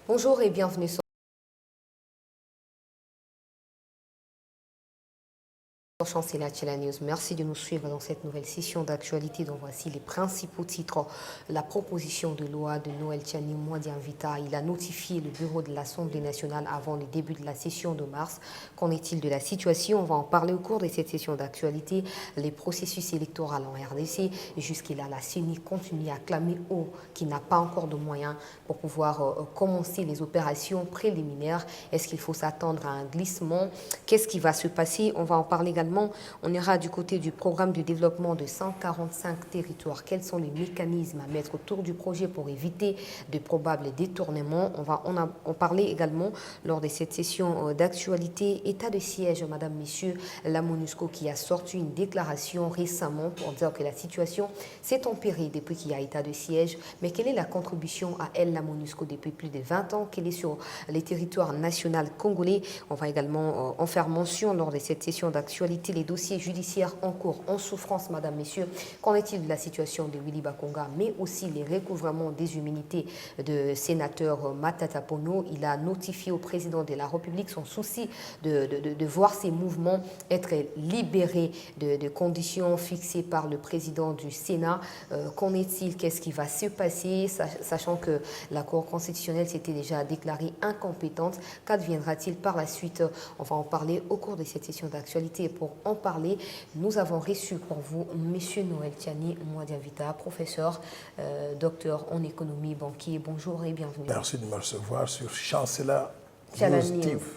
Bonjour et bienvenue sur Chancela Tchela News. Merci de nous suivre dans cette nouvelle session d'actualité dont voici les principaux titres. La proposition de loi de Noël Tchani Mwadianvita, il a notifié le bureau de l'Assemblée nationale avant le début de la session de mars. Qu'en est-il de la situation? On va en parler au cours de cette session d'actualité. Les processus électoraux en RDC, jusqu'à la CENI continue à clamer haut qu'il n'a pas encore de moyens pour pouvoir commencer les opérations préliminaires. Est-ce qu'il faut s'attendre à un glissement? Qu'est-ce qui va se passer? On va en parler également. On ira du côté du programme de développement de 145 territoires. Quels sont les mécanismes à mettre autour du projet pour éviter de probables détournements? On va en parler également lors de cette session d'actualité. État de siège, Madame, Messieurs, la MONUSCO qui a sorti une déclaration récemment pour dire que la situation s'est empirée depuis qu'il y a état de siège. Mais quelle est la contribution à elle, la MONUSCO, depuis plus de 20 ans? Qu'elle est sur les territoires nationaux congolais? On va également en faire mention lors de cette session d'actualité. Les dossiers judiciaires en cours, en souffrance, Madame, Messieurs. Qu'en est-il de la situation de Willy Bakonga, mais aussi les recouvrements des immunités de sénateur Matata Pono? Il a notifié au président de la République son souci de voir ces mouvements être libérés de conditions fixées par le président du Sénat. Qu'en est-il? Qu'est-ce qui va se passer, sachant que la Cour constitutionnelle s'était déjà déclarée incompétente? Qu'adviendra-t-il par la suite? On va en parler au cours de cette session d'actualité. Pour en parler, nous avons reçu pour vous Monsieur Noël Tchani Mwadianvita, professeur, docteur en économie, banquier. Bonjour et bienvenue. Merci de me recevoir sur Chancela News.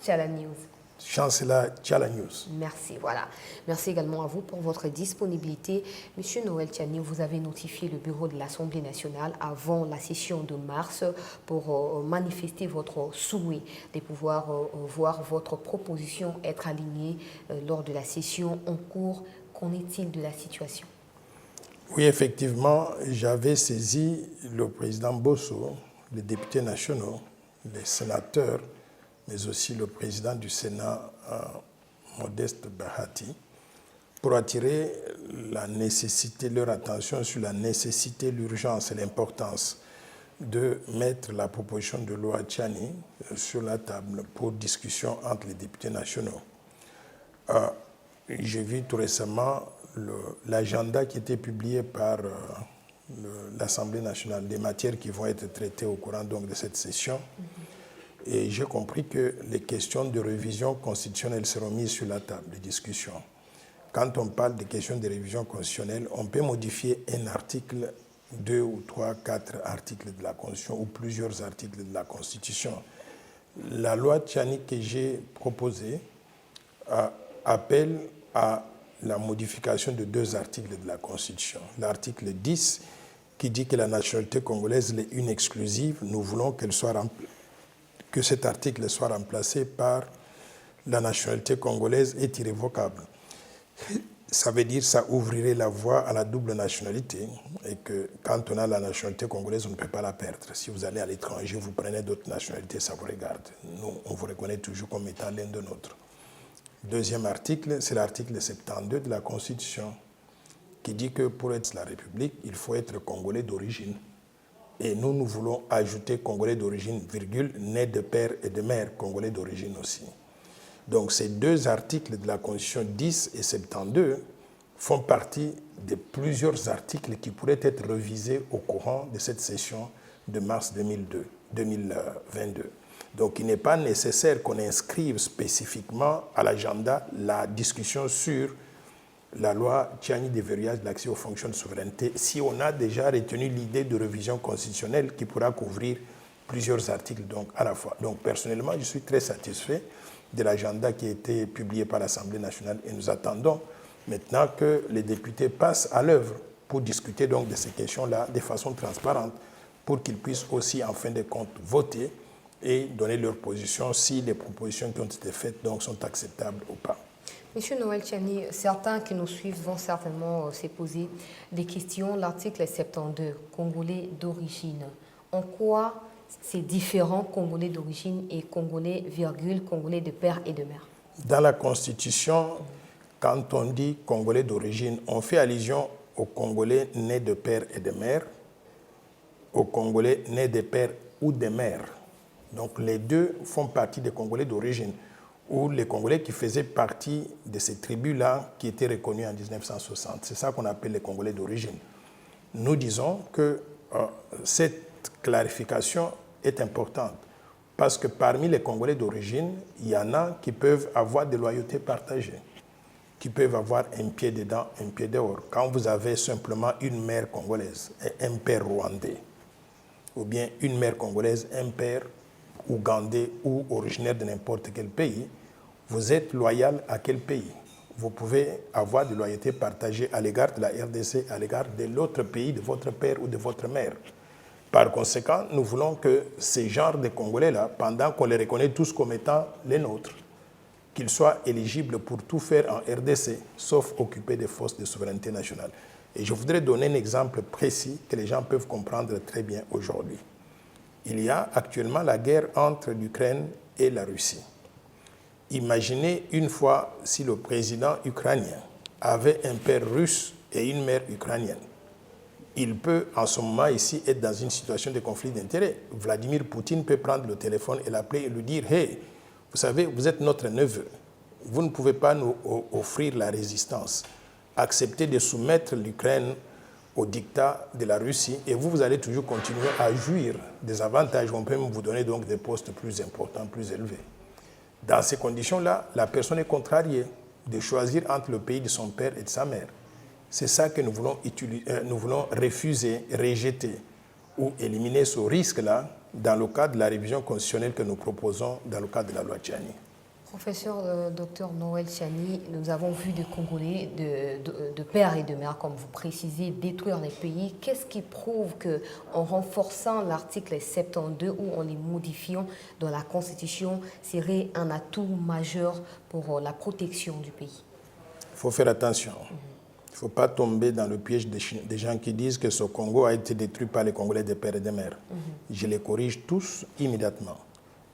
Tchela News. Chancela Tchela News. Merci, voilà. Merci également à vous pour votre disponibilité. Monsieur Noël Tchani, vous avez notifié le bureau de l'Assemblée nationale avant la session de mars pour manifester votre souhait de pouvoir voir votre proposition être alignée lors de la session en cours. Qu'en est-il de la situation? Oui, effectivement, j'avais saisi le président Bosso, les députés nationaux, les sénateurs, mais aussi le président du Sénat, Modeste Bahati, pour attirer leur attention sur la nécessité, l'urgence et l'importance de mettre la proposition de loi Tchani sur la table pour discussion entre les députés nationaux. J'ai vu tout récemment l'agenda qui était publié par l'Assemblée nationale, des matières qui vont être traitées au courant donc de cette session. Et j'ai compris que les questions de révision constitutionnelle seront mises sur la table de discussion. Quand on parle de questions de révision constitutionnelle, on peut modifier un article, 2 ou 3, 4 articles de la Constitution ou plusieurs articles de la Constitution. La loi Tchani que j'ai proposée appelle à la modification de 2 articles de la Constitution. L'article 10 qui dit que la nationalité congolaise est une exclusive, nous voulons que cet article soit remplacé par la nationalité congolaise est irrévocable. Ça veut dire que ça ouvrirait la voie à la double nationalité et que quand on a la nationalité congolaise, on ne peut pas la perdre. Si vous allez à l'étranger, vous prenez d'autres nationalités, ça vous regarde. Nous, on vous reconnaît toujours comme étant l'un de nôtres. Deuxième article, c'est l'article 72 de la Constitution qui dit que pour être la République, il faut être congolais d'origine. Et nous voulons ajouter congolais d'origine, virgule, né de père et de mère, congolais d'origine aussi. Donc ces 2 articles de la Constitution 10 et 72 font partie de plusieurs articles qui pourraient être revisés au courant de cette session de mars 2022. Donc il n'est pas nécessaire qu'on inscrive spécifiquement à l'agenda la discussion sur la loi Tchani de verrouillage de l'accès aux fonctions de souveraineté, si on a déjà retenu l'idée de révision constitutionnelle qui pourra couvrir plusieurs articles donc, à la fois. Donc personnellement, je suis très satisfait de l'agenda qui a été publié par l'Assemblée nationale et nous attendons maintenant que les députés passent à l'œuvre pour discuter donc de ces questions-là de façon transparente pour qu'ils puissent aussi en fin de compte voter et donner leur position si les propositions qui ont été faites donc, sont acceptables ou pas. Monsieur Noël Tchani, certains qui nous suivent vont certainement se poser des questions. L'article 72, Congolais d'origine, en quoi c'est différent Congolais d'origine et Congolais, virgule, Congolais de père et de mère? Dans la Constitution, quand on dit Congolais d'origine, on fait allusion aux Congolais nés de père et de mère, aux Congolais nés de père ou de mère. Donc les deux font partie des Congolais d'origine, ou les Congolais qui faisaient partie de ces tribus-là qui étaient reconnues en 1960. C'est ça qu'on appelle les Congolais d'origine. Nous disons que cette clarification est importante parce que parmi les Congolais d'origine, il y en a qui peuvent avoir des loyautés partagées, qui peuvent avoir un pied dedans, un pied dehors. Quand vous avez simplement une mère congolaise et un père rwandais, ou bien une mère congolaise, un père ougandais ou originaire de n'importe quel pays, vous êtes loyal à quel pays? Vous pouvez avoir des loyautés partagées à l'égard de la RDC, à l'égard de l'autre pays, de votre père ou de votre mère. Par conséquent, nous voulons que ces genres de Congolais-là, pendant qu'on les reconnaît tous comme étant les nôtres, qu'ils soient éligibles pour tout faire en RDC, sauf occuper des forces de souveraineté nationale. Et je voudrais donner un exemple précis que les gens peuvent comprendre très bien aujourd'hui. Il y a actuellement la guerre entre l'Ukraine et la Russie. Imaginez une fois si le président ukrainien avait un père russe et une mère ukrainienne. Il peut en ce moment ici être dans une situation de conflit d'intérêts. Vladimir Poutine peut prendre le téléphone et l'appeler et lui dire « Hey, vous savez, vous êtes notre neveu. Vous ne pouvez pas nous offrir la résistance. Acceptez de soumettre l'Ukraine au dictat de la Russie et vous allez toujours continuer à jouir des avantages. On peut même vous donner donc des postes plus importants, plus élevés. » Dans ces conditions-là, la personne est contrariée de choisir entre le pays de son père et de sa mère. C'est ça que nous voulons refuser, rejeter ou éliminer ce risque-là dans le cadre de la révision constitutionnelle que nous proposons dans le cadre de la loi Tchani. Professeur Dr Noël Tchani, nous avons vu des Congolais de père et de mère, comme vous précisez, détruire les pays. Qu'est-ce qui prouve qu'en renforçant l'article 72 ou en les modifiant dans la Constitution serait un atout majeur pour la protection du pays? Il faut faire attention. Il ne faut pas tomber dans le piège des gens qui disent que ce Congo a été détruit par les Congolais de père et de mère. Je les corrige tous immédiatement.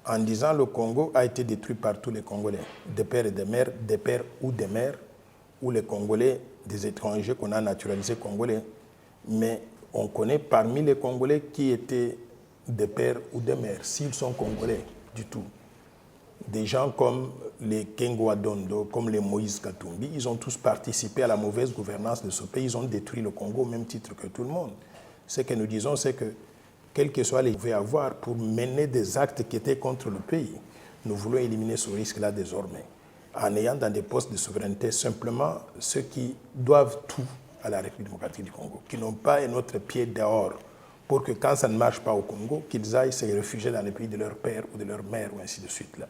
En disant le Congo a été détruit par tous les Congolais, des pères et des mères, des pères ou des mères, ou les Congolais, des étrangers qu'on a naturalisés Congolais. Mais on connaît parmi les Congolais qui étaient des pères ou des mères, s'ils sont Congolais du tout. Des gens comme les Kengo Adondo, comme les Moïse Katumbi, ils ont tous participé à la mauvaise gouvernance de ce pays. Ils ont détruit le Congo au même titre que tout le monde. Ce que nous disons, c'est que quels que soient les pouvaient avoir pour mener des actes qui étaient contre le pays, nous voulons éliminer ce risque-là désormais, en ayant dans des postes de souveraineté simplement ceux qui doivent tout à la République démocratique du Congo, qui n'ont pas un autre pied dehors, pour que quand ça ne marche pas au Congo, qu'ils aillent se réfugier dans les pays de leur père ou de leur mère, ou ainsi de suite. Là.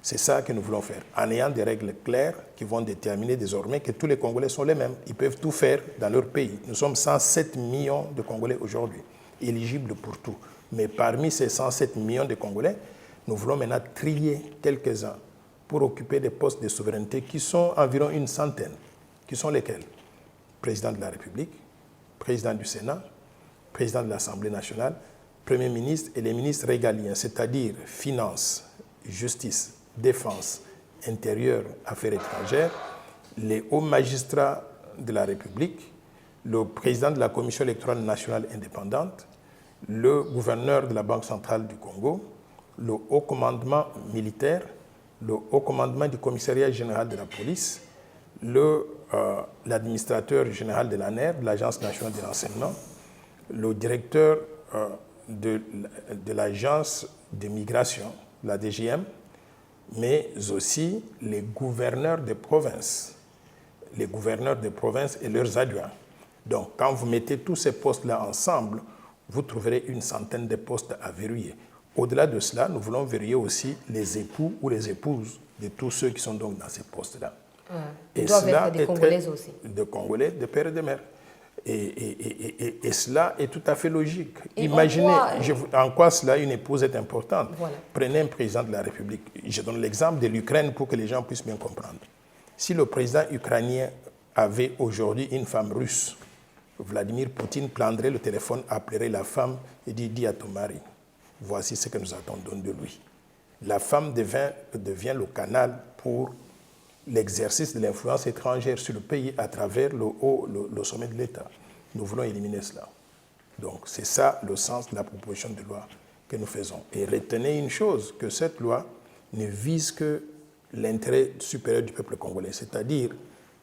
C'est ça que nous voulons faire, en ayant des règles claires qui vont déterminer désormais que tous les Congolais sont les mêmes. Ils peuvent tout faire dans leur pays. Nous sommes 107 millions de Congolais aujourd'hui, éligibles pour tout. Mais parmi ces 107 millions de Congolais, nous voulons maintenant trier quelques-uns pour occuper des postes de souveraineté qui sont environ une centaine. Qui sont lesquels? Président de la République, président du Sénat, président de l'Assemblée nationale, Premier ministre et les ministres régaliens, c'est-à-dire Finances, Justice, Défense, Intérieur, Affaires étrangères, les hauts magistrats de la République, le président de la Commission électorale nationale indépendante, le gouverneur de la Banque centrale du Congo, le haut commandement militaire, le haut commandement du commissariat général de la police, l'administrateur général de l'ANER, de l'Agence nationale de renseignement, le directeur de l'agence de migration, la DGM, mais aussi les gouverneurs des provinces et leurs adjoints. Donc, quand vous mettez tous ces postes-là ensemble, vous trouverez une centaine de postes à verrouiller. Au-delà de cela, nous voulons verrouiller aussi les époux ou les épouses de tous ceux qui sont donc dans ces postes-là. Ils doivent être des Congolais aussi. Des Congolais, de père et de mère. Et cela est tout à fait logique. Et imaginez en quoi cela, une épouse est importante. Voilà. Prenez un président de la République. Je donne l'exemple de l'Ukraine pour que les gens puissent bien comprendre. Si le président ukrainien avait aujourd'hui une femme russe, Vladimir Poutine prendrait le téléphone, appellerait la femme et dit « Dis à ton mari, voici ce que nous attendons de lui ». La femme devient le canal pour l'exercice de l'influence étrangère sur le pays à travers le sommet de l'État. Nous voulons éliminer cela. Donc, c'est ça le sens de la proposition de loi que nous faisons. Et retenez une chose, que cette loi ne vise que l'intérêt supérieur du peuple congolais, c'est-à-dire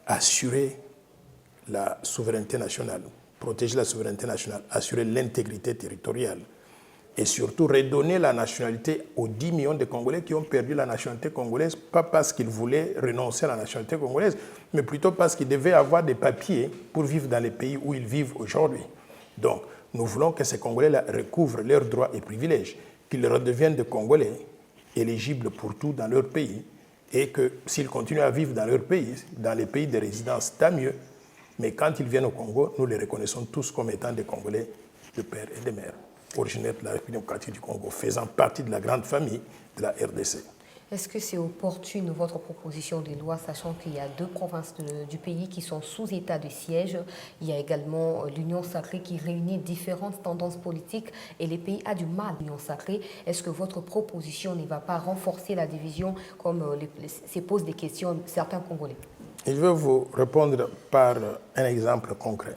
assurer la souveraineté nationale, protéger la souveraineté nationale, assurer l'intégrité territoriale et surtout redonner la nationalité aux 10 millions de Congolais qui ont perdu la nationalité congolaise, pas parce qu'ils voulaient renoncer à la nationalité congolaise, mais plutôt parce qu'ils devaient avoir des papiers pour vivre dans les pays où ils vivent aujourd'hui. Donc, nous voulons que ces Congolais-là recouvrent leurs droits et privilèges, qu'ils redeviennent des Congolais éligibles pour tout dans leur pays, et que s'ils continuent à vivre dans leur pays, dans les pays de résidence, tant mieux. Mais quand ils viennent au Congo, nous les reconnaissons tous comme étant des Congolais de père et de mère, originaires de la République démocratique du Congo, faisant partie de la grande famille de la RDC. Est-ce que c'est opportune votre proposition de loi, sachant qu'il y a 2 provinces du pays qui sont sous état de siège? Il y a également l'Union sacrée qui réunit différentes tendances politiques et les pays ont du mal. L'Union sacrée, est-ce que votre proposition ne va pas renforcer la division comme se posent des questions certains Congolais? Je vais vous répondre par un exemple concret.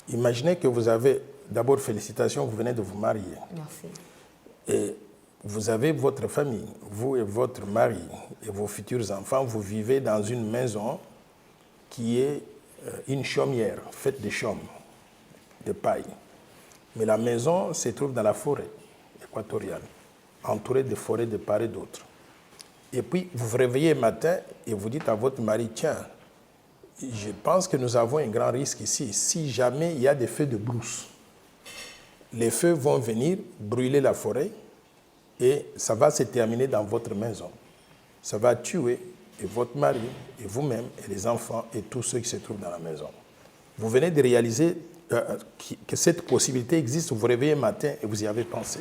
Imaginez que vous avez, d'abord félicitations, vous venez de vous marier. Merci. Et vous avez votre famille, vous et votre mari et vos futurs enfants, vous vivez dans une maison qui est une chaumière faite de chaume, de paille. Mais la maison se trouve dans la forêt équatoriale, entourée de forêts de part et d'autre. Et puis, vous vous réveillez le matin et vous dites à votre mari, tiens, je pense que nous avons un grand risque ici. Si jamais il y a des feux de brousse, les feux vont venir brûler la forêt et ça va se terminer dans votre maison. Ça va tuer et votre mari, et vous-même, et les enfants, et tous ceux qui se trouvent dans la maison. Vous venez de réaliser que cette possibilité existe, vous vous réveillez le matin et vous y avez pensé.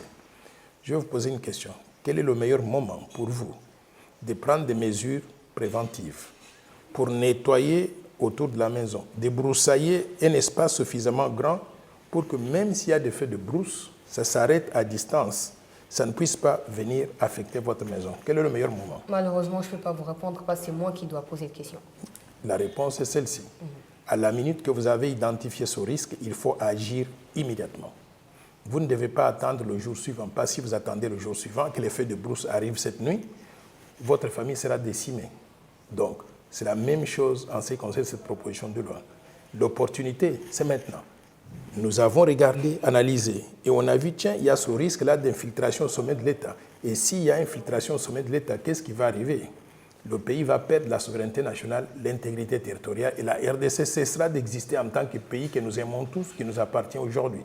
Je vais vous poser une question. Quel est le meilleur moment pour vous de prendre des mesures préventives pour nettoyer autour de la maison, débroussailler un espace suffisamment grand pour que même s'il y a des feux de brousse, ça s'arrête à distance, ça ne puisse pas venir affecter votre maison? Quel est le meilleur moment? Malheureusement, je ne peux pas vous répondre parce que c'est moi qui dois poser la question. La réponse est celle-ci. À la minute que vous avez identifié ce risque, il faut agir immédiatement. Vous ne devez pas attendre le jour suivant, pas si vous attendez le jour suivant que les feux de brousse arrivent cette nuit, votre famille sera décimée. Donc, c'est la même chose en ce qui concerne cette proposition de loi. L'opportunité, c'est maintenant. Nous avons regardé, analysé, et on a vu, tiens, il y a ce risque-là d'infiltration au sommet de l'État. Et s'il y a infiltration au sommet de l'État, qu'est-ce qui va arriver? Le pays va perdre la souveraineté nationale, l'intégrité territoriale, et la RDC cessera d'exister en tant que pays que nous aimons tous, qui nous appartient aujourd'hui.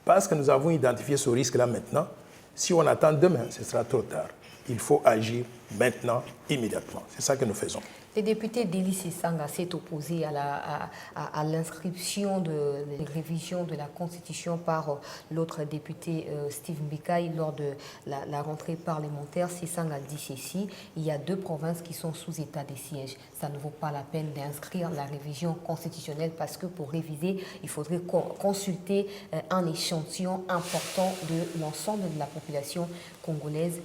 Parce que nous avons identifié ce risque-là maintenant, si on attend demain, ce sera trop tard. Il faut agir maintenant, immédiatement. C'est ça que nous faisons. Le député Délice Sanga s'est opposé à l'inscription de la révision de la Constitution par l'autre député Steve Mbikai lors de la rentrée parlementaire. Sanga dit ceci: il y a 2 provinces qui sont sous état de siège. Ça ne vaut pas la peine d'inscrire la révision constitutionnelle parce que pour réviser, il faudrait consulter un échantillon important de l'ensemble de la population congolaise.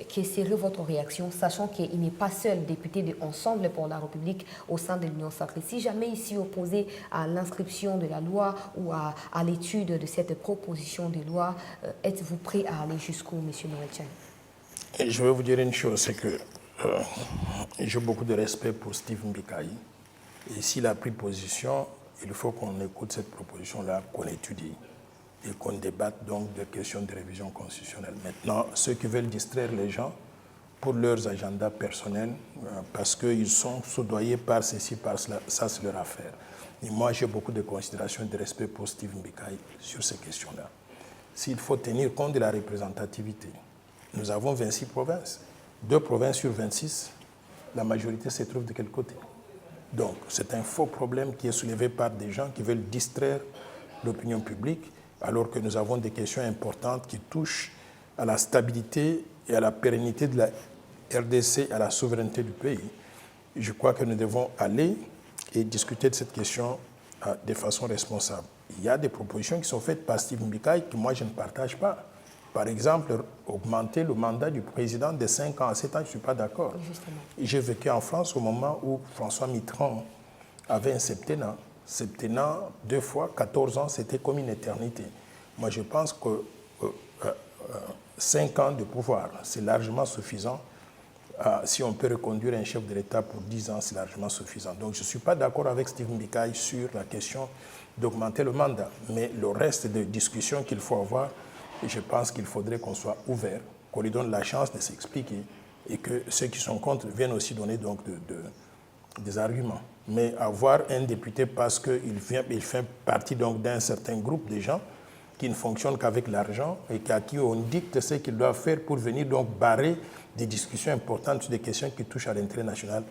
Quelle serait votre réaction, sachant qu'il n'est pas seul député de Ensemble pour la République au sein de l'Union sacrée? Si jamais il s'y opposait à l'inscription de la loi ou à l'étude de cette proposition de loi, êtes-vous prêt à aller jusqu'où, M. Noël Tchani? Je vais vous dire une chose, c'est que j'ai beaucoup de respect pour Steve Mbikai. Et s'il a pris position, il faut qu'on écoute cette proposition-là, qu'on étudie et qu'on débatte donc des questions de révision constitutionnelle. Maintenant, ceux qui veulent distraire les gens pour leurs agendas personnels, parce qu'ils sont soudoyés par ceci, par cela, ça c'est leur affaire. Et moi, j'ai beaucoup de considération et de respect pour Steve Mbikai sur ces questions-là. S'il faut tenir compte de la représentativité, nous avons 26 provinces. 2 provinces sur 26, la majorité se trouve de quel côté? Donc, c'est un faux problème qui est soulevé par des gens qui veulent distraire l'opinion publique, alors que nous avons des questions importantes qui touchent à la stabilité et à la pérennité de la RDC, à la souveraineté du pays. Je crois que nous devons aller et discuter de cette question de façon responsable. Il y a des propositions qui sont faites par Steve Mbikai que moi je ne partage pas. Par exemple, augmenter le mandat du président de 5 ans à 7 ans, je ne suis pas d'accord. J'ai vécu en France au moment où François Mitterrand avait un septennat. Septennat, 2 fois, 14 ans, c'était comme une éternité. Moi, je pense que 5 ans de pouvoir. C'est largement suffisant. Si on peut reconduire un chef de l'État pour 10 ans, c'est largement suffisant. Donc je ne suis pas d'accord avec Steve Mbikaï sur la question d'augmenter le mandat. Mais le reste des discussions qu'il faut avoir, je pense qu'il faudrait qu'on soit ouvert, qu'on lui donne la chance de s'expliquer et que ceux qui sont contre viennent aussi donner donc des arguments. Mais avoir un député parce qu'il fait partie donc d'un certain groupe de gens qui ne fonctionnent qu'avec l'argent et à qui on dicte ce qu'ils doivent faire pour venir donc barrer des discussions importantes sur des questions qui touchent à l'intérêt national,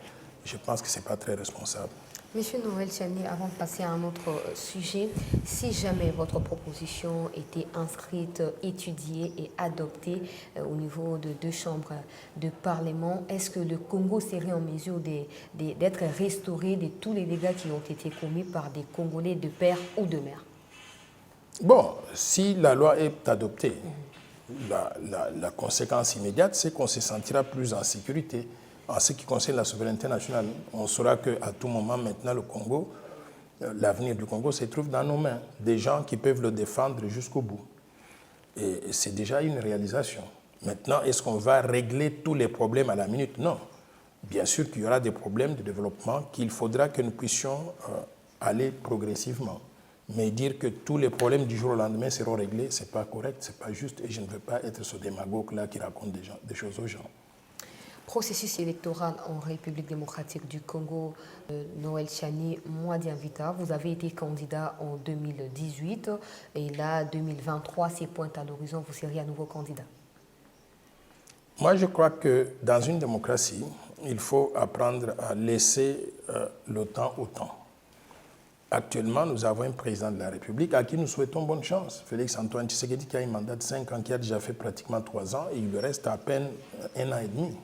je pense que ce n'est pas très responsable. Monsieur Noël Tchani, avant de passer à un autre sujet, si jamais votre proposition était inscrite, étudiée et adoptée au niveau de 2 chambres de Parlement, est-ce que le Congo serait en mesure d'être restauré de tous les dégâts qui ont été commis par des Congolais de père ou de mère? Bon, si la loi est adoptée, la conséquence immédiate, c'est qu'on se sentira plus en sécurité. En ce qui concerne la souveraineté nationale, on saura qu'à tout moment maintenant, le Congo, l'avenir du Congo se trouve dans nos mains. Des gens qui peuvent le défendre jusqu'au bout. Et c'est déjà une réalisation. Maintenant, est-ce qu'on va régler tous les problèmes à la minute? Non. Bien sûr qu'il y aura des problèmes de développement qu'il faudra que nous puissions aller progressivement. Mais dire que tous les problèmes du jour au lendemain seront réglés, ce n'est pas correct, ce n'est pas juste. Et je ne veux pas être ce démagogue-là qui raconte des choses aux gens. Processus électoral en République démocratique du Congo, Noël Tchani, Mwadi Nvita, vous avez été candidat en 2018 et là, 2023, c'est pointe à l'horizon, vous seriez à nouveau candidat. Moi, je crois que dans une démocratie, il faut apprendre à laisser le temps au temps. Actuellement, nous avons un président de la République à qui nous souhaitons bonne chance. Félix Antoine Tshisekedi qui a un mandat de 5 ans, qui a déjà fait pratiquement 3 ans et il lui reste à peine 1 an et demi.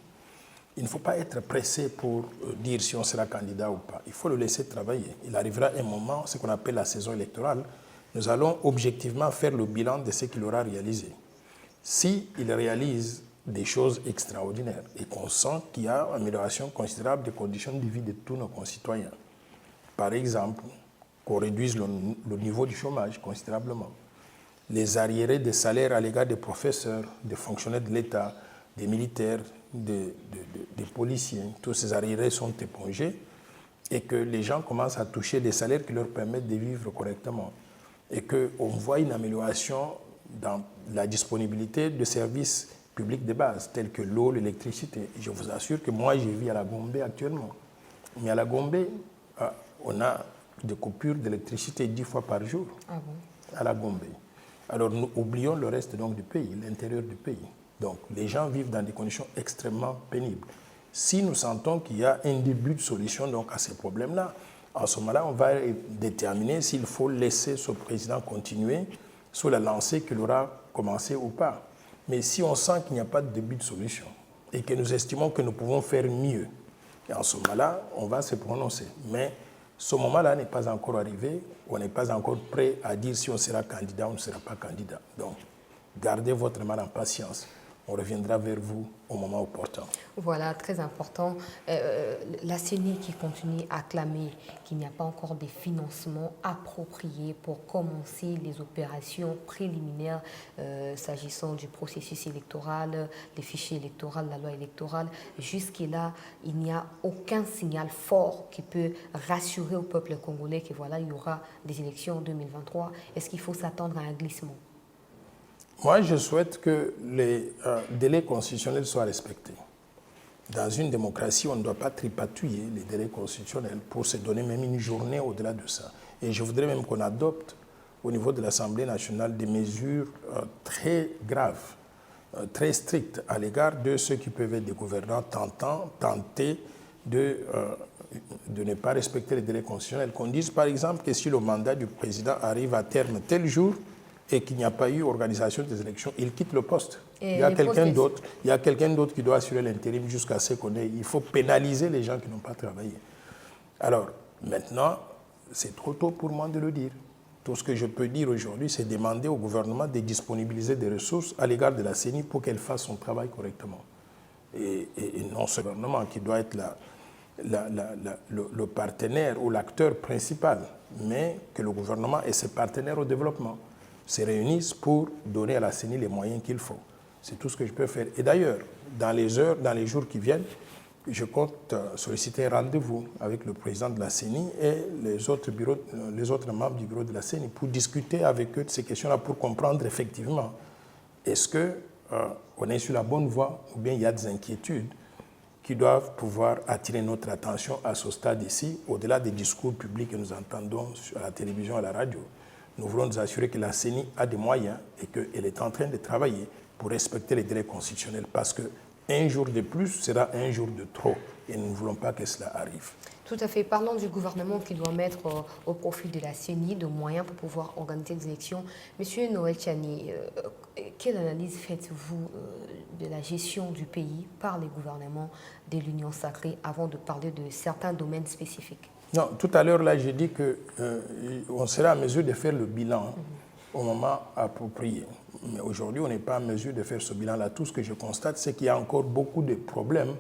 Il ne faut pas être pressé pour dire si on sera candidat ou pas. Il faut le laisser travailler. Il arrivera un moment, ce qu'on appelle la saison électorale. Nous allons objectivement faire le bilan de ce qu'il aura réalisé. S'il réalise des choses extraordinaires et qu'on sent qu'il y a une amélioration considérable des conditions de vie de tous nos concitoyens, par exemple, qu'on réduise le niveau du chômage considérablement, les arriérés des salaires à l'égard des professeurs, des fonctionnaires de l'État, des militaires, des policiers, tous ces arriérés sont épongés et que les gens commencent à toucher des salaires qui leur permettent de vivre correctement et qu'on voit une amélioration dans la disponibilité de services publics de base tels que l'eau, l'électricité. Je vous assure que moi, je vis à la Gombe actuellement. Mais à la Gombe, on a des coupures d'électricité 10 fois par jour à la Gombe. Alors nous oublions le reste donc du pays, l'intérieur du pays. Donc les gens vivent dans des conditions extrêmement pénibles. Si nous sentons qu'il y a un début de solution donc, à ces problèmes-là, en ce moment-là, on va déterminer s'il faut laisser ce président continuer sous la lancée qu'il aura commencé ou pas. Mais si on sent qu'il n'y a pas de début de solution et que nous estimons que nous pouvons faire mieux, et en ce moment-là, on va se prononcer. Mais ce moment-là n'est pas encore arrivé, on n'est pas encore prêt à dire si on sera candidat ou on ne sera pas candidat. Donc, gardez votre mal en patience. On reviendra vers vous au moment opportun. Voilà, très important. La CENI qui continue à clamer qu'il n'y a pas encore de financement approprié pour commencer les opérations préliminaires s'agissant du processus électoral, les fichiers électoraux, la loi électorale. Jusque-là, il n'y a aucun signal fort qui peut rassurer au peuple congolais que voilà, il y aura des élections en 2023. Est-ce qu'il faut s'attendre à un glissement? Moi, je souhaite que les délais constitutionnels soient respectés. Dans une démocratie, on ne doit pas tripatouiller les délais constitutionnels pour se donner même une journée au-delà de ça. Et je voudrais même qu'on adopte au niveau de l'Assemblée nationale des mesures très graves, très strictes à l'égard de ceux qui peuvent être des gouvernants tenter de ne pas respecter les délais constitutionnels. Qu'on dise par exemple que si le mandat du président arrive à terme tel jour, et qu'il n'y a pas eu organisation des élections, il quitte le poste. Il y a quelqu'un d'autre qui doit assurer l'intérim jusqu'à ce qu'on ait. Il faut pénaliser les gens qui n'ont pas travaillé. Alors, maintenant, c'est trop tôt pour moi de le dire. Tout ce que je peux dire aujourd'hui, c'est demander au gouvernement de disponibiliser des ressources à l'égard de la CENI pour qu'elle fasse son travail correctement. Et non ce gouvernement qui doit être le partenaire ou l'acteur principal, mais que le gouvernement est ses partenaires au développement. se réunissent pour donner à la CENI les moyens qu'il faut. C'est tout ce que je peux faire. Et d'ailleurs, dans les jours qui viennent, je compte solliciter un rendez-vous avec le président de la CENI et les autres membres du bureau de la CENI pour discuter avec eux de ces questions-là, pour comprendre effectivement, est-ce qu'on est sur la bonne voie ou bien il y a des inquiétudes qui doivent pouvoir attirer notre attention à ce stade ici, au-delà des discours publics que nous entendons à la télévision, à la radio. Nous voulons nous assurer que la CENI a des moyens et qu'elle est en train de travailler pour respecter les délais constitutionnels, parce qu'un jour de plus sera un jour de trop et nous ne voulons pas que cela arrive. Tout à fait. Parlons du gouvernement qui doit mettre au profit de la CENI de moyens pour pouvoir organiser des élections. Monsieur Noël Tchani, quelle analyse faites-vous de la gestion du pays par les gouvernements de l'Union sacrée avant de parler de certains domaines spécifiques? Non, tout à l'heure, là, j'ai dit qu'on sera en mesure de faire le bilan au moment approprié. Mais aujourd'hui, on n'est pas en mesure de faire ce bilan-là. Tout ce que je constate, c'est qu'il y a encore beaucoup de problèmes,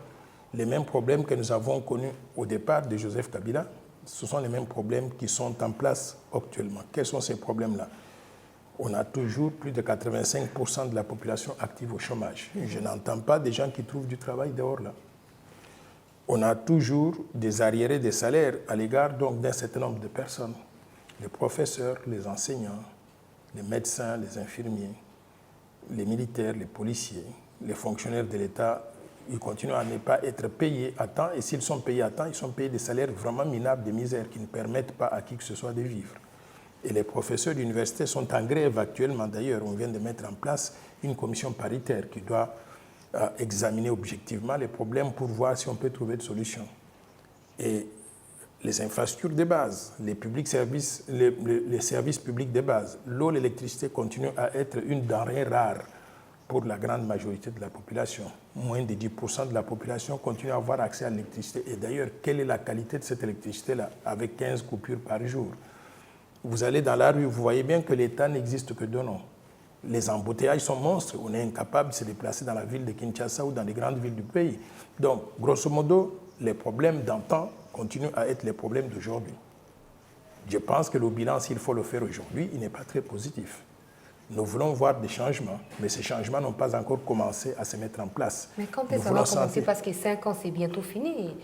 les mêmes problèmes que nous avons connus au départ de Joseph Kabila. Ce sont les mêmes problèmes qui sont en place actuellement. Quels sont ces problèmes-là? On a toujours plus de 85% de la population active au chômage. Je n'entends pas des gens qui trouvent du travail dehors là. On a toujours des arriérés de salaires à l'égard donc d'un certain nombre de personnes. Les professeurs, les enseignants, les médecins, les infirmiers, les militaires, les policiers, les fonctionnaires de l'État, ils continuent à ne pas être payés à temps. Et s'ils sont payés à temps, ils sont payés des salaires vraiment minables, de misère, qui ne permettent pas à qui que ce soit de vivre. Et les professeurs d'université sont en grève actuellement. D'ailleurs, on vient de mettre en place une commission paritaire qui doit examiner objectivement les problèmes pour voir si on peut trouver des solutions. Et les infrastructures de base, les services publics de base, l'eau, l'électricité continuent à être une denrée rare pour la grande majorité de la population. Moins de 10% de la population continue à avoir accès à l'électricité. Et d'ailleurs, quelle est la qualité de cette électricité-là, avec 15 coupures par jour? Vous allez dans la rue, vous voyez bien que l'État n'existe que de nom. Les embouteillages sont monstres. On est incapable de se déplacer dans la ville de Kinshasa ou dans les grandes villes du pays. Donc, grosso modo, les problèmes d'antan continuent à être les problèmes d'aujourd'hui. Je pense que le bilan, s'il faut le faire aujourd'hui, il n'est pas très positif. Nous voulons voir des changements, mais ces changements n'ont pas encore commencé à se mettre en place. Mais quand est-ce que ça va commencer? Parce que 5 ans, c'est bientôt fini,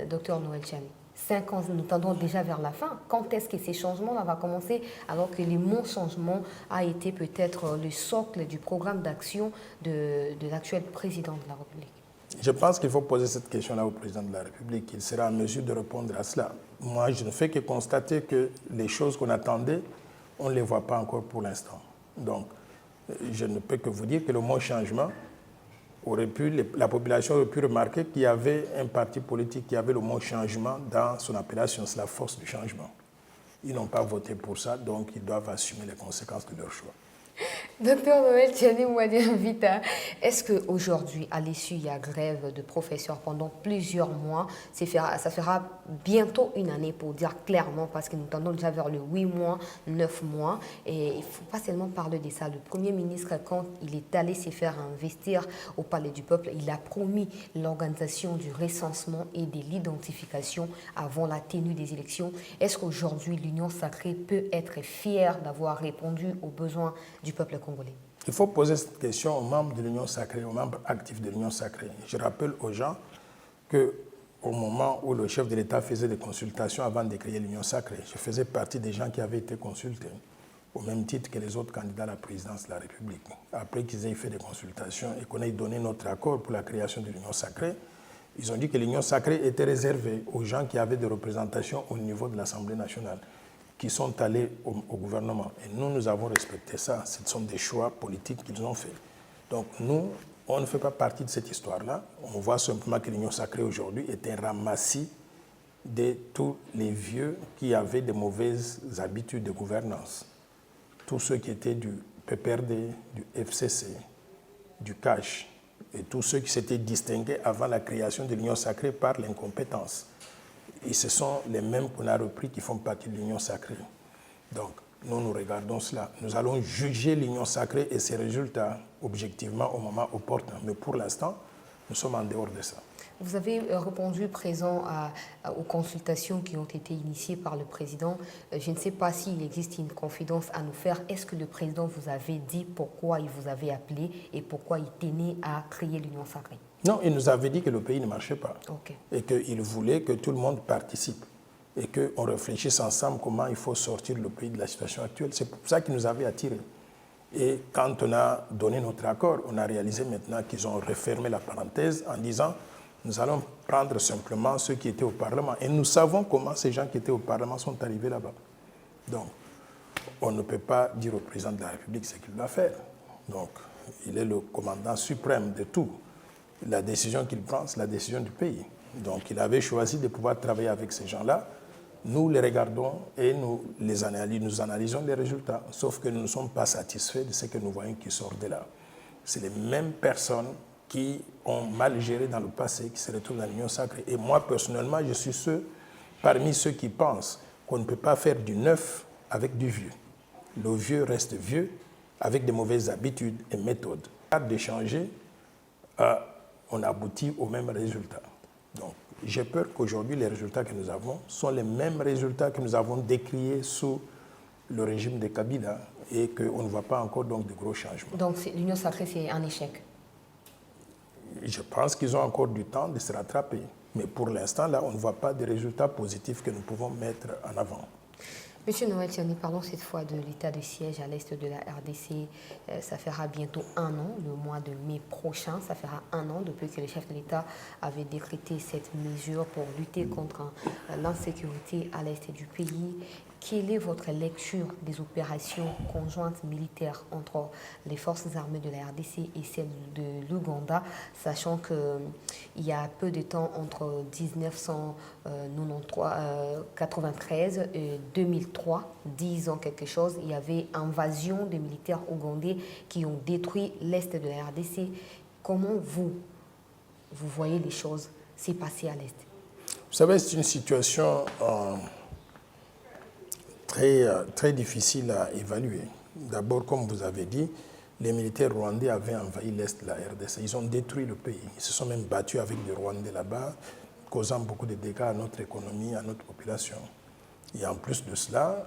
docteur Noël Tchani. 5 ans, nous tendons déjà vers la fin. Quand est-ce que ces changements-là vont commencer, alors que le mot changement a été peut-être le socle du programme d'action de l'actuel président de la République? Je pense qu'il faut poser cette question-là au président de la République. Il sera en mesure de répondre à cela. Moi, je ne fais que constater que les choses qu'on attendait, on ne les voit pas encore pour l'instant. Donc, je ne peux que vous dire que le mot changement, la population aurait pu remarquer qu'il y avait un parti politique qui avait le mot changement dans son appellation, c'est la force du changement. Ils n'ont pas voté pour ça, donc ils doivent assumer les conséquences de leur choix. Docteur Noël Tchani Mwadiambita, est-ce qu'aujourd'hui, à l'issue, il y a grève de professeurs pendant plusieurs mois? Ça fera bientôt une année pour dire clairement, parce que nous tendons déjà vers le 8 mois, 9 mois. Et il ne faut pas seulement parler de ça. Le Premier ministre, quand il est allé se faire investir au Palais du Peuple, il a promis l'organisation du recensement et de l'identification avant la tenue des élections. Est-ce qu'aujourd'hui, l'Union sacrée peut être fière d'avoir répondu aux besoins du peuple congolais? Il faut poser cette question aux membres de l'Union sacrée, aux membres actifs de l'Union sacrée. Je rappelle aux gens qu'au moment où le chef de l'État faisait des consultations avant de créer l'Union sacrée, je faisais partie des gens qui avaient été consultés, au même titre que les autres candidats à la présidence de la République. Après qu'ils aient fait des consultations et qu'on ait donné notre accord pour la création de l'Union sacrée, ils ont dit que l'Union sacrée était réservée aux gens qui avaient des représentations au niveau de l'Assemblée nationale, qui sont allés au gouvernement. Et nous avons respecté ça. Ce sont des choix politiques qu'ils ont faits. Donc nous, on ne fait pas partie de cette histoire-là. On voit simplement que l'Union sacrée aujourd'hui est un ramassis de tous les vieux qui avaient de mauvaises habitudes de gouvernance. Tous ceux qui étaient du PPRD, du FCC, du CACH, et tous ceux qui s'étaient distingués avant la création de l'Union sacrée par l'incompétence. Et ce sont les mêmes qu'on a repris qui font partie de l'Union sacrée. Donc, nous regardons cela. Nous allons juger l'Union sacrée et ses résultats objectivement au moment opportun. Mais pour l'instant, nous sommes en dehors de ça. Vous avez répondu présent aux consultations qui ont été initiées par le président. Je ne sais pas s'il existe une confidence à nous faire. Est-ce que le président vous avait dit pourquoi il vous avait appelé et pourquoi il tenait à créer l'Union sacrée? Non, il nous avait dit que le pays ne marchait pas. Okay. Et qu'il voulait que tout le monde participe. Et qu'on réfléchisse ensemble comment il faut sortir le pays de la situation actuelle. C'est pour ça qu'il nous avait attirés. Et quand on a donné notre accord, on a réalisé maintenant qu'ils ont refermé la parenthèse en disant nous allons prendre simplement ceux qui étaient au Parlement. Et nous savons comment ces gens qui étaient au Parlement sont arrivés là-bas. Donc, on ne peut pas dire au président de la République ce qu'il doit faire. Donc, il est le commandant suprême de tout. La décision qu'il prend, c'est la décision du pays. Donc, il avait choisi de pouvoir travailler avec ces gens-là. Nous les regardons et nous analysons les résultats. Sauf que nous ne sommes pas satisfaits de ce que nous voyons qui sort de là. C'est les mêmes personnes qui ont mal géré dans le passé, qui se retrouvent dans l'Union sacrée. Et moi, personnellement, je suis parmi ceux qui pensent qu'on ne peut pas faire du neuf avec du vieux. Le vieux reste vieux avec de mauvaises habitudes et méthodes. D'échanger, on aboutit au même résultat. Donc, j'ai peur qu'aujourd'hui, les résultats que nous avons sont les mêmes résultats que nous avons décriés sous le régime de Kabila et qu'on ne voit pas encore donc, de gros changements. Donc, l'Union sacrée, c'est un échec? Je pense qu'ils ont encore du temps de se rattraper. Mais pour l'instant, là, on ne voit pas de résultats positifs que nous pouvons mettre en avant. Monsieur Noël Tchiani, parlons cette fois de l'état de siège à l'est de la RDC. Ça fera bientôt 1 an, le mois de mai prochain, ça fera 1 an depuis que le chef de l'État avait décrété cette mesure pour lutter contre l'insécurité à l'est du pays. Quelle est votre lecture des opérations conjointes militaires entre les forces armées de la RDC et celles de l'Ouganda, sachant qu'il y a peu de temps, entre 1993 et 2003, 10 ans quelque chose, il y avait invasion de militaires ougandais qui ont détruit l'est de la RDC. Comment vous voyez les choses s'est passées à l'est? Vous savez, c'est une situation très difficile à évaluer. D'abord, comme vous avez dit, les militaires rwandais avaient envahi l'est de la RDC. Ils ont détruit le pays. Ils se sont même battus avec des Rwandais là-bas, causant beaucoup de dégâts à notre économie, à notre population. Et en plus de cela,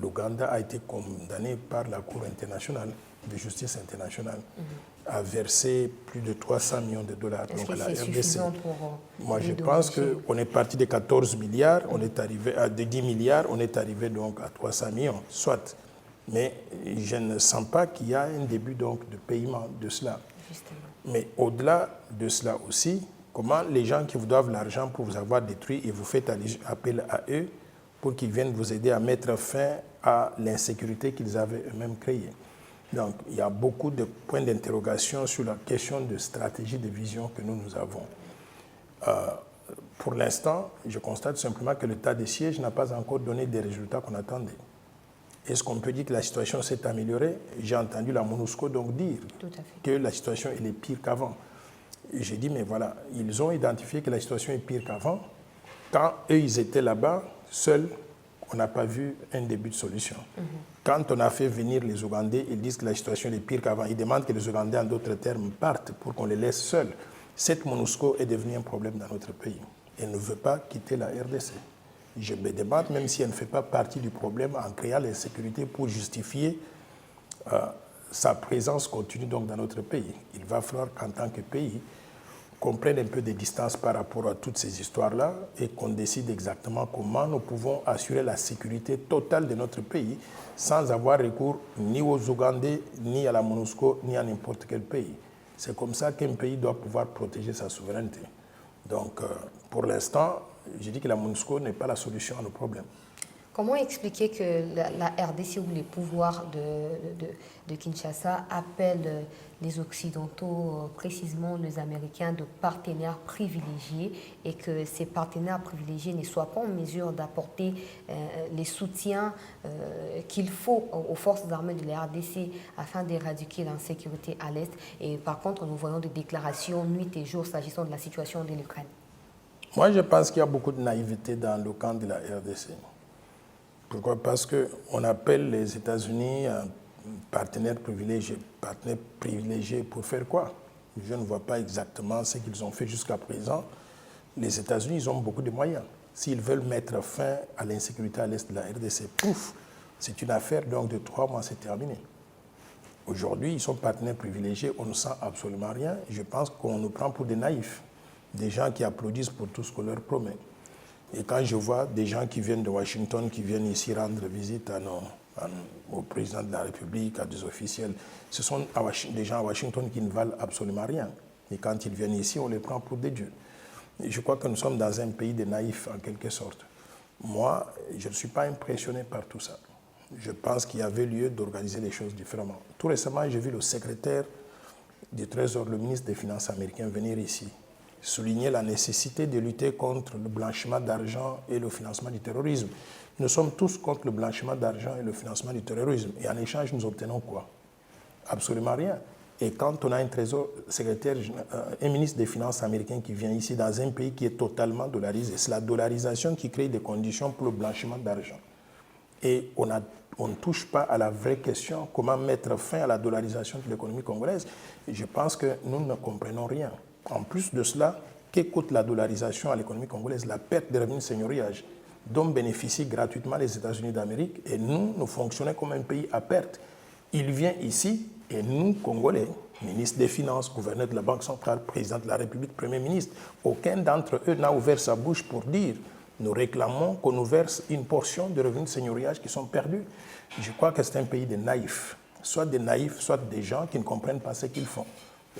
l'Ouganda a été condamné par la Cour internationale de justice internationale à verser plus de 300 millions de dollars donc à la RDC. Moi, je pense qu'on est parti de 14 milliards, on est arrivé à 10 milliards, on est arrivé donc à 300 millions, soit. Mais je ne sens pas qu'il y a un début donc de paiement de cela. Justement. Mais au-delà de cela aussi, comment les gens qui vous doivent l'argent pour vous avoir détruit et vous faites appel à eux pour qu'ils viennent vous aider à mettre fin à l'insécurité qu'ils avaient eux-mêmes créée. Donc, il y a beaucoup de points d'interrogation sur la question de stratégie de vision que nous avons. Pour l'instant, je constate simplement que l'état de siège n'a pas encore donné des résultats qu'on attendait. Est-ce qu'on peut dire que la situation s'est améliorée? J'ai entendu la MONUSCO donc dire que la situation elle est pire qu'avant. J'ai dit, mais voilà, ils ont identifié que la situation est pire qu'avant. Quand eux, ils étaient là-bas, seuls, on n'a pas vu un début de solution. Quand on a fait venir les Ougandais, ils disent que la situation est pire qu'avant. Ils demandent que les Ougandais, en d'autres termes, partent pour qu'on les laisse seuls. Cette MONUSCO est devenue un problème dans notre pays. Elle ne veut pas quitter la RDC. Je me demande, même si elle ne fait pas partie du problème, en créant l'insécurité pour justifier sa présence continue donc dans notre pays. Il va falloir qu'en tant que pays, qu'on prenne un peu de distance par rapport à toutes ces histoires-là et qu'on décide exactement comment nous pouvons assurer la sécurité totale de notre pays sans avoir recours ni aux Ougandais, ni à la MONUSCO, ni à n'importe quel pays. C'est comme ça qu'un pays doit pouvoir protéger sa souveraineté. Donc, pour l'instant, je dis que la MONUSCO n'est pas la solution à nos problèmes. Comment expliquer que la RDC ou les pouvoirs de Kinshasa appellent les Occidentaux, précisément les Américains, de partenaires privilégiés et que ces partenaires privilégiés ne soient pas en mesure d'apporter les soutiens qu'il faut aux forces armées de la RDC afin d'éradiquer l'insécurité à l'Est? Et par contre, nous voyons des déclarations nuit et jour s'agissant de la situation de l'Ukraine. Moi, je pense qu'il y a beaucoup de naïveté dans le camp de la RDC. Pourquoi? Parce qu'on appelle les États-Unis partenaires privilégiés. Partenaires privilégiés pour faire quoi? Je ne vois pas exactement ce qu'ils ont fait jusqu'à présent. Les États-Unis, ils ont beaucoup de moyens. S'ils veulent mettre fin à l'insécurité à l'est de la RDC, pouf, c'est une affaire donc de 3 mois, c'est terminé. Aujourd'hui, ils sont partenaires privilégiés, on ne sent absolument rien. Je pense qu'on nous prend pour des naïfs, des gens qui applaudissent pour tout ce qu'on leur promet. Et quand je vois des gens qui viennent de Washington, qui viennent ici rendre visite au président de la République, à des officiels, ce sont des gens à Washington qui ne valent absolument rien. Et quand ils viennent ici, on les prend pour des dieux. Et je crois que nous sommes dans un pays de naïfs, en quelque sorte. Moi, je ne suis pas impressionné par tout ça. Je pense qu'il y avait lieu d'organiser les choses différemment. Tout récemment, j'ai vu le secrétaire du Trésor, le ministre des Finances américain, venir ici, souligner la nécessité de lutter contre le blanchiment d'argent et le financement du terrorisme. Nous sommes tous contre le blanchiment d'argent et le financement du terrorisme. Et en échange, nous obtenons quoi? Absolument rien. Et quand on a un un ministre des Finances américain qui vient ici dans un pays qui est totalement dollarisé, c'est la dollarisation qui crée des conditions pour le blanchiment d'argent. Et on ne touche pas à la vraie question, comment mettre fin à la dollarisation de l'économie congolaise. Et je pense que nous ne comprenons rien. En plus de cela, que coûte la dollarisation à l'économie congolaise? La perte des revenus seigneuriage dont bénéficient gratuitement les États-Unis d'Amérique. Et nous fonctionnons comme un pays à perte. Il vient ici et nous, Congolais, ministre des Finances, gouverneur de la Banque centrale, président de la République, Premier ministre, aucun d'entre eux n'a ouvert sa bouche pour dire nous réclamons qu'on nous verse une portion de revenus de seigneuriage qui sont perdus. Je crois que c'est un pays de naïfs, soit des gens qui ne comprennent pas ce qu'ils font.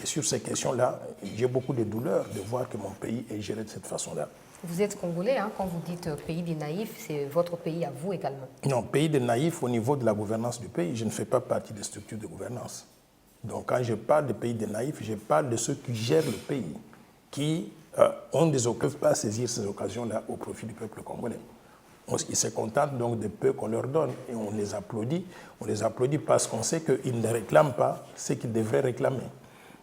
Et sur ces questions-là, j'ai beaucoup de douleur de voir que mon pays est géré de cette façon-là. Vous êtes Congolais, hein, quand vous dites pays des naïfs, c'est votre pays à vous également. Non, pays des naïfs au niveau de la gouvernance du pays, je ne fais pas partie des structures de gouvernance. Donc quand je parle de pays des naïfs, je parle de ceux qui gèrent le pays, qui ne peuvent pas saisir ces occasions-là au profit du peuple congolais. Ils se contentent donc de peu qu'on leur donne et on les applaudit. On les applaudit parce qu'on sait qu'ils ne réclament pas ce qu'ils devraient réclamer.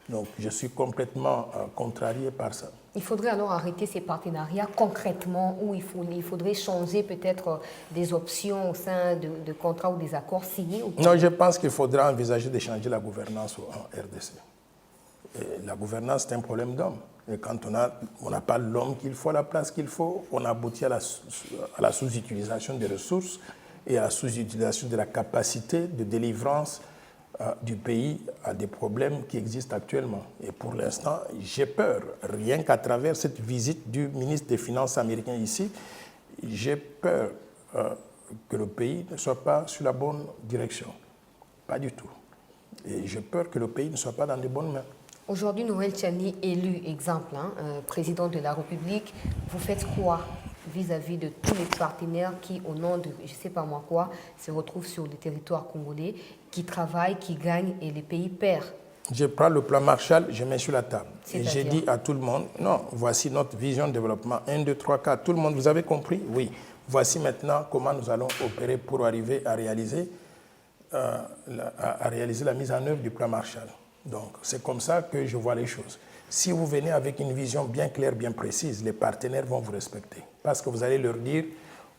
Donc je suis complètement contrarié par ça. Il faudrait alors arrêter ces partenariats concrètement où il faudrait changer peut-être des options au sein de contrats ou des accords signés ou... Non, je pense qu'il faudra envisager de changer la gouvernance en RDC. Et la gouvernance, c'est un problème d'homme. Et quand on n'a pas l'homme qu'il faut à la place qu'il faut, on aboutit à la sous-utilisation des ressources et à la sous-utilisation de la capacité de délivrance du pays à des problèmes qui existent actuellement. Et pour l'instant, j'ai peur, rien qu'à travers cette visite du ministre des Finances américain ici, j'ai peur que le pays ne soit pas sur la bonne direction. Pas du tout. Et j'ai peur que le pays ne soit pas dans les bonnes mains. Aujourd'hui, Noël Tchani, élu, exemple, président de la République, vous faites quoi vis-à-vis de tous les partenaires qui, au nom de je ne sais pas moi quoi, se retrouvent sur le territoire congolais, qui travaillent, qui gagnent et les pays perdent? Je prends le plan Marshall, je mets sur la table. Et j'ai dit à tout le monde, non, voici notre vision de développement. 1, 2, 3, 4. Tout le monde, vous avez compris? Oui. Voici maintenant comment nous allons opérer pour arriver à réaliser la mise en œuvre du plan Marshall. Donc, c'est comme ça que je vois les choses. Si vous venez avec une vision bien claire, bien précise, les partenaires vont vous respecter. Parce que vous allez leur dire,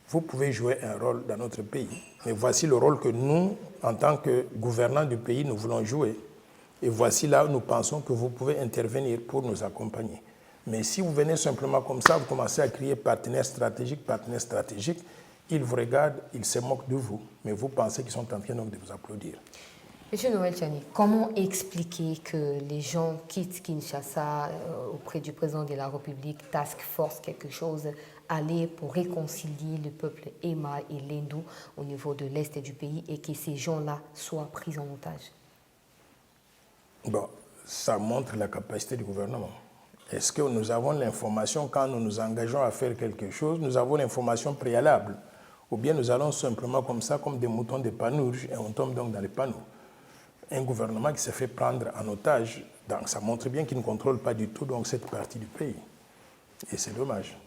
vous pouvez jouer un rôle dans notre pays. Mais voici le rôle que nous, en tant que gouvernants du pays, nous voulons jouer. Et voici là où nous pensons que vous pouvez intervenir pour nous accompagner. Mais si vous venez simplement comme ça, vous commencez à crier partenaire stratégique, ils vous regardent, ils se moquent de vous. Mais vous pensez qu'ils sont en train donc de vous applaudir. Monsieur Noël Tchani, comment expliquer que les gens quittent Kinshasa auprès du président de la République, Task Force, quelque chose, aller pour réconcilier le peuple Emma et Lendu au niveau de l'Est du pays et que ces gens-là soient pris en otage? Bon, ça montre la capacité du gouvernement. Est-ce que nous avons l'information quand nous nous engageons à faire quelque chose, nous avons l'information préalable? Ou bien nous allons simplement comme ça, comme des moutons de panurge, et on tombe donc dans les panneaux. Un gouvernement qui se fait prendre en otage, donc ça montre bien qu'il ne contrôle pas du tout donc, cette partie du pays. Et c'est dommage.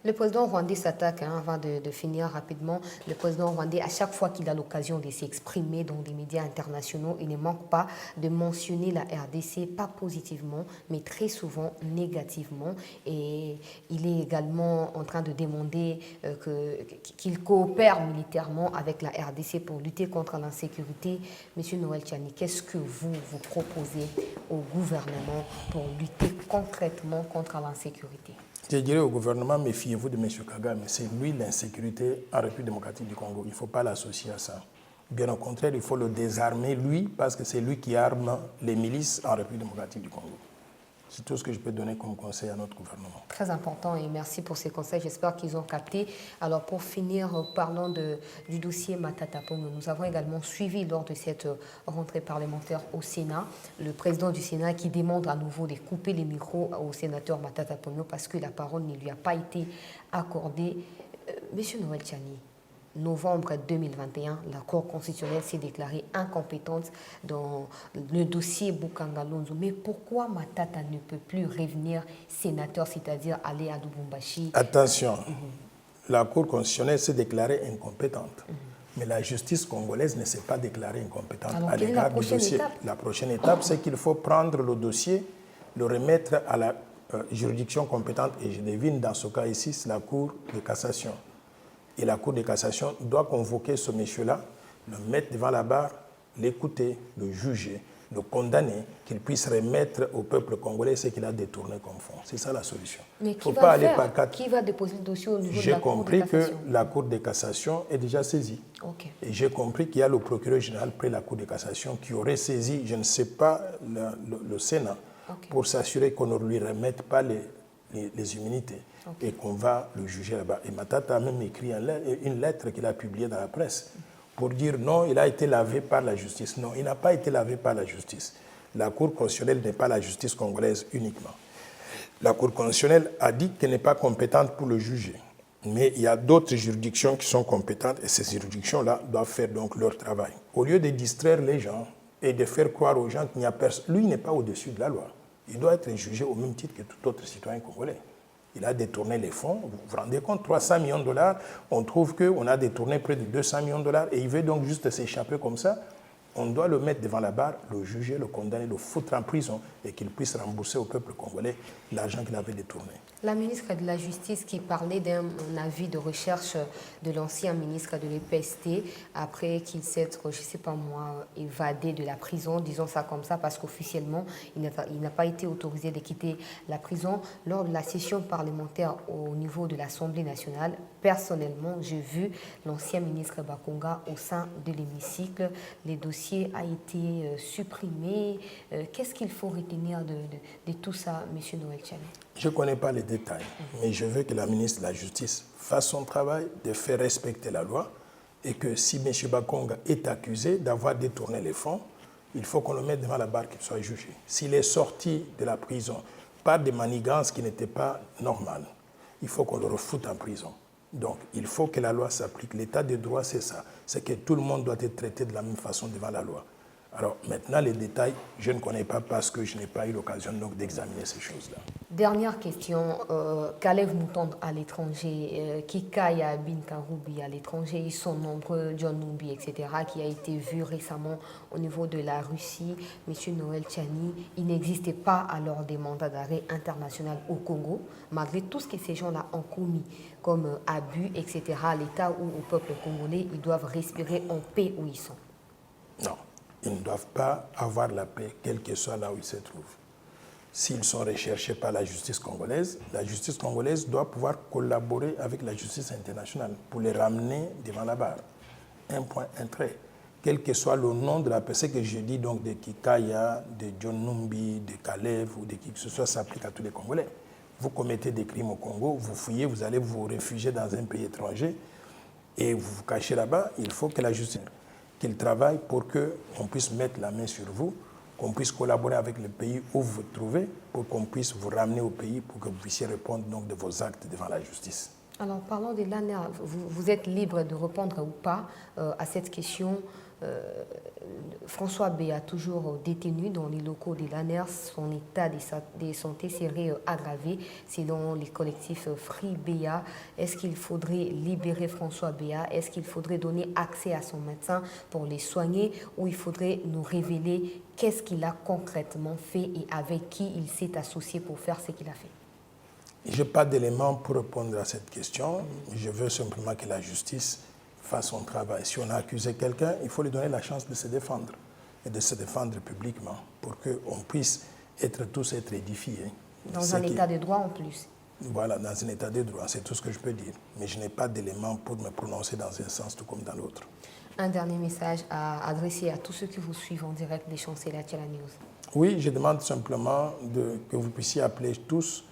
Le président rwandais s'attaque, avant de finir rapidement, le président rwandais, à chaque fois qu'il a l'occasion de s'exprimer dans des médias internationaux, il ne manque pas de mentionner la RDC, pas positivement, mais très souvent négativement. Et il est également en train de demander qu'il coopère militairement avec la RDC pour lutter contre l'insécurité. Monsieur Noël Tchani, qu'est-ce que vous proposez au gouvernement pour lutter concrètement contre l'insécurité? Je dirais au gouvernement, méfiez-vous de M. Kagame. C'est lui l'insécurité en République démocratique du Congo. Il ne faut pas l'associer à ça. Bien au contraire, il faut le désarmer, lui, parce que c'est lui qui arme les milices en République démocratique du Congo. C'est tout ce que je peux donner comme conseil à notre gouvernement. Très important et merci pour ces conseils. J'espère qu'ils ont capté. Alors pour finir, parlons du dossier Matata Ponyo. Nous avons également suivi lors de cette rentrée parlementaire au Sénat le président du Sénat qui demande à nouveau de couper les micros au sénateur Matata Ponyo parce que la parole ne lui a pas été accordée. Monsieur Noël Tchani, novembre 2021, la Cour constitutionnelle s'est déclarée incompétente dans le dossier Bukanga Lonzo. Mais pourquoi Matata ne peut plus revenir sénateur, c'est-à-dire aller à Lubumbashi? Attention, la Cour constitutionnelle s'est déclarée incompétente. Mais la justice congolaise ne s'est pas déclarée incompétente à l'égard du dossier. La prochaine étape, c'est qu'il faut prendre le dossier, le remettre à la juridiction compétente. Et je devine, dans ce cas ici, c'est la Cour de cassation. Et la Cour de cassation doit convoquer ce monsieur-là, le mettre devant la barre, l'écouter, le juger, le condamner, qu'il puisse remettre au peuple congolais ce qu'il a détourné comme fonds. C'est ça la solution. Mais qui va le faire? Qui va déposer le dossier au niveau de la Cour de cassation? J'ai compris que la Cour de cassation est déjà saisie. Okay. Et j'ai compris qu'il y a le procureur général près de la Cour de cassation qui aurait saisi, je ne sais pas, le Sénat, pour s'assurer qu'on ne lui remette pas les immunités. Et qu'on va le juger là-bas. Et Matata a même écrit une lettre qu'il a publiée dans la presse pour dire non, il a été lavé par la justice. Non, il n'a pas été lavé par la justice. La Cour constitutionnelle n'est pas la justice congolaise uniquement. La Cour constitutionnelle a dit qu'elle n'est pas compétente pour le juger. Mais il y a d'autres juridictions qui sont compétentes et ces juridictions-là doivent faire donc leur travail. Au lieu de distraire les gens et de faire croire aux gens qu'il n'y a personne, lui n'est pas au-dessus de la loi. Il doit être jugé au même titre que tout autre citoyen congolais. Il a détourné les fonds. Vous vous rendez compte, 300 millions de dollars, on trouve qu'on a détourné près de 200 millions de dollars et il veut donc juste s'échapper comme ça. On doit le mettre devant la barre, le juger, le condamner, le foutre en prison et qu'il puisse rembourser au peuple congolais l'argent qu'il avait détourné. La ministre de la Justice qui parlait d'un avis de recherche de l'ancien ministre de l'EPST après qu'il s'est, je ne sais pas moi, évadé de la prison, disons ça comme ça, parce qu'officiellement, il n'a pas été autorisé de quitter la prison. Lors de la session parlementaire au niveau de l'Assemblée nationale, personnellement, j'ai vu l'ancien ministre Bakonga au sein de l'hémicycle. Les dossiers ont été supprimés. Qu'est-ce qu'il faut retenir de tout ça, M. Noël Tchani? Je ne connais pas les détails, mais je veux que la ministre de la Justice fasse son travail de faire respecter la loi et que si M. Bakonga est accusé d'avoir détourné les fonds, il faut qu'on le mette devant la barre qu'il soit jugé. S'il est sorti de la prison par des manigances qui n'étaient pas normales, il faut qu'on le refoute en prison. Donc, il faut que la loi s'applique. L'état de droit, c'est ça. C'est que tout le monde doit être traité de la même façon devant la loi. Alors, maintenant, les détails, je ne connais pas parce que je n'ai pas eu l'occasion d'examiner ces choses-là. Dernière question. Kalev Moutonde à l'étranger, Kikaya Bin Karoubi à l'étranger, ils sont nombreux, John Numbi, etc., qui a été vu récemment au niveau de la Russie. M. Noël Tchani, il n'existait pas alors des mandats d'arrêt international au Congo, malgré tout ce que ces gens-là ont commis comme abus, etc., l'État ou au peuple congolais, ils doivent respirer en paix où ils sont. Non. Ils ne doivent pas avoir la paix, quel que soit là où ils se trouvent. S'ils sont recherchés par la justice congolaise doit pouvoir collaborer avec la justice internationale pour les ramener devant la barre. Un point, un trait. Quel que soit le nom de la personne que je dis, donc de Kikaya, de John Numbi, de Kalev ou de qui que ce soit, s'applique à tous les Congolais. Vous commettez des crimes au Congo, vous fouillez, vous allez vous réfugier dans un pays étranger et vous vous cachez là-bas, il faut que la justice... qu'il travaille pour qu'on puisse mettre la main sur vous, qu'on puisse collaborer avec le pays où vous vous trouvez, pour qu'on puisse vous ramener au pays, pour que vous puissiez répondre donc de vos actes devant la justice. Alors, parlons de l'ANA. Vous êtes libre de répondre ou pas à cette question. François Béa, toujours détenu dans les locaux de l'ANER, son état de santé serait aggravé selon les collectifs Free Béa. Est-ce qu'il faudrait libérer François Béa? Est-ce qu'il faudrait donner accès à son médecin pour les soigner? Ou il faudrait nous révéler qu'est-ce qu'il a concrètement fait et avec qui il s'est associé pour faire ce qu'il a fait? Je n'ai pas d'éléments pour répondre à cette question. Je veux simplement que la justice fasse son travail. Si on a accusé quelqu'un, il faut lui donner la chance de se défendre et de se défendre publiquement pour qu'on puisse tous être édifiés. Dans un état de droit en plus. Voilà, dans un état de droit, c'est tout ce que je peux dire. Mais je n'ai pas d'éléments pour me prononcer dans un sens tout comme dans l'autre. Un dernier message à adresser à tous ceux qui vous suivent en direct des Chanceliers Tchela News. Oui, je demande simplement que vous puissiez appeler tous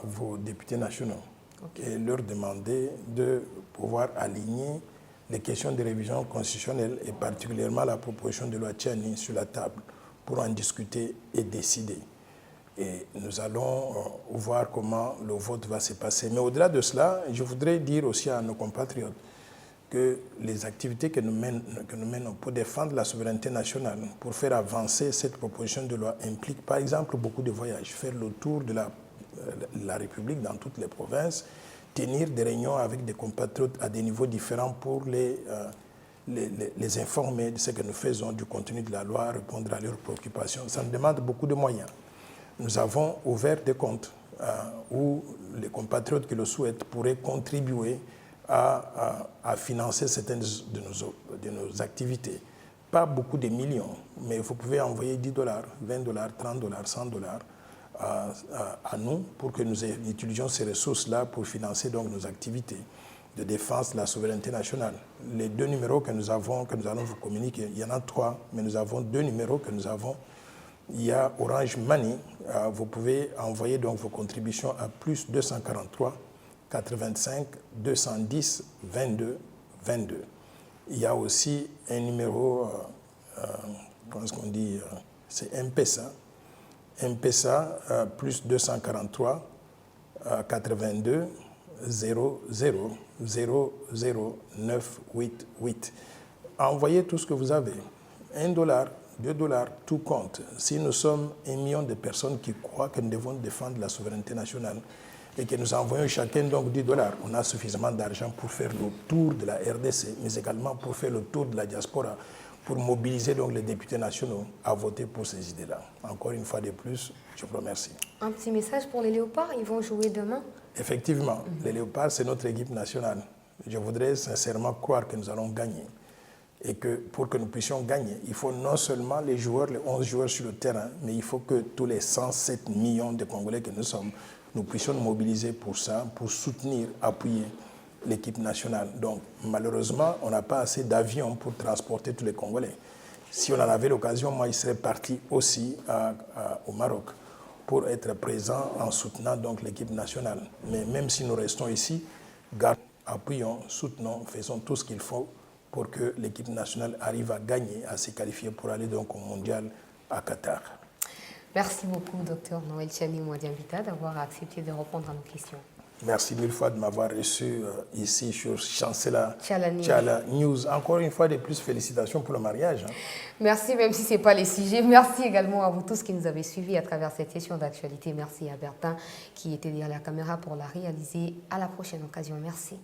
vos députés nationaux et leur demander de pouvoir aligner les questions de révision constitutionnelle et particulièrement la proposition de loi Tchani sur la table pour en discuter et décider. Et nous allons voir comment le vote va se passer. Mais au-delà de cela, je voudrais dire aussi à nos compatriotes que les activités que nous menons pour défendre la souveraineté nationale, pour faire avancer cette proposition de loi impliquent par exemple beaucoup de voyages, faire le tour de la République dans toutes les provinces, tenir des réunions avec des compatriotes à des niveaux différents pour les informer de ce que nous faisons, du contenu de la loi, répondre à leurs préoccupations. Ça nous demande beaucoup de moyens. Nous avons ouvert des comptes où les compatriotes qui le souhaitent pourraient contribuer à financer certaines de nos activités. Pas beaucoup de millions, mais vous pouvez envoyer $10, $20, $30, $100 à nous pour que nous utilisions ces ressources-là pour financer donc nos activités de défense de la souveraineté nationale. Les 2 numéros que nous allons vous communiquer, il y en a 3, mais nous avons 2 numéros que nous avons. Il y a Orange Money, vous pouvez envoyer donc vos contributions à plus 243 85 210 22 22. Il y a aussi un numéro, comment est-ce qu'on dit, c'est M-Pesa. M-Pesa, plus 243 82 00 00 988. Envoyez tout ce que vous avez. $1, $2, tout compte. Si nous sommes 1 million de personnes qui croient que nous devons défendre la souveraineté nationale et que nous envoyons chacun donc $10, on a suffisamment d'argent pour faire le tour de la RDC, mais également pour faire le tour de la diaspora, pour mobiliser donc les députés nationaux à voter pour ces idées-là. Encore une fois de plus, je vous remercie. Un petit message pour les Léopards, ils vont jouer demain? Effectivement, les Léopards, c'est notre équipe nationale. Je voudrais sincèrement croire que nous allons gagner. Et que pour que nous puissions gagner, il faut non seulement les joueurs, les 11 joueurs sur le terrain, mais il faut que tous les 107 millions de Congolais que nous sommes, nous puissions nous mobiliser pour ça, pour soutenir, appuyer l'équipe nationale. Donc, malheureusement, on n'a pas assez d'avions pour transporter tous les Congolais. Si on en avait l'occasion, moi, je serais parti aussi au Maroc pour être présent en soutenant donc l'équipe nationale. Mais même si nous restons ici, appuyons, soutenons, faisons tout ce qu'il faut pour que l'équipe nationale arrive à gagner, à se qualifier pour aller donc au mondial à Qatar. Merci beaucoup, Dr Noël Tchani Mwadiambita, d'avoir accepté de répondre à nos questions. Merci mille fois de m'avoir reçu ici sur Chancelier Tchela News. Encore une fois de plus, félicitations pour le mariage. Merci, même si ce n'est pas les sujets. Merci également à vous tous qui nous avez suivis à travers cette session d'actualité. Merci à Bertin qui était derrière la caméra pour la réaliser. À la prochaine occasion. Merci.